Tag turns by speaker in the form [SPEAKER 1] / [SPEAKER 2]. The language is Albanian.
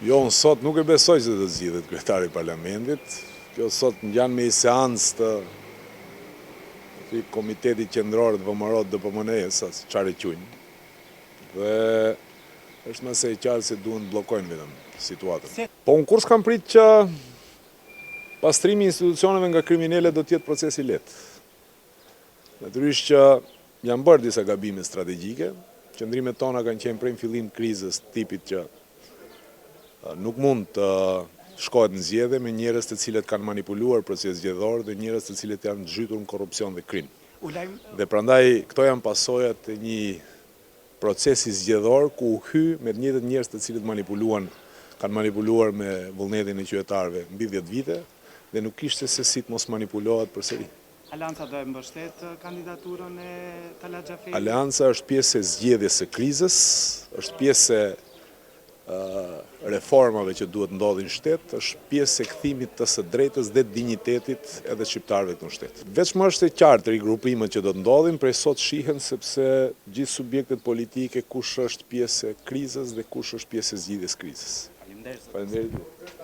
[SPEAKER 1] Jo, unë sot nuk e besoj se të zgjidhet kryetari i parlamentit. Kjo sot ngjan me një seancë të Komitetit Qendror të VMRO DPMNE-s, çfarë quajnë. Dhe është më së qartë se duhen të bllokojnë vetëm situatën. Po unë kur s'kam prit që pastrimi i institucioneve nga kriminalët do të jetë proces i lehtë. Natyrisht që janë bërë disa gabime strategjike, qëndrimet tona kanë qenë prej fillim krizës tipit që nuk mund të shkohet në zgjedhje me njerëz të cilët kanë manipuluar proces zgjedhor dhe njerëz të cilët janë zhytur në korrupsion dhe krim. Dhe prandaj këto janë pasojat e një procesi zgjedhor ku u hy me të njëjtët njerëz të cilët kanë manipuluar me vullnetin e qytetarëve mbi 10 vite dhe nuk kishte se si të mos manipulohet përsëri.
[SPEAKER 2] Aleanca do e mbështet kandidaturën e Talat Xhaferit?
[SPEAKER 1] Aleanca është pjesë e zgjedhjes së krizës, është pjesë e reformave që duhet ndodhin në shtet, është pjesë e kthimit të së drejtës dhe dinjitetit edhe shqiptarëve këtu në shtet. Veçmë është e qartë rigrupimet që do të ndodhin, prej sot shihen sepse gjithë subjektet politike kush është pjesë e krizës dhe kush është pjesë e zgjidhjes krizës.
[SPEAKER 2] Faleminderit.
[SPEAKER 1] Faleminderit.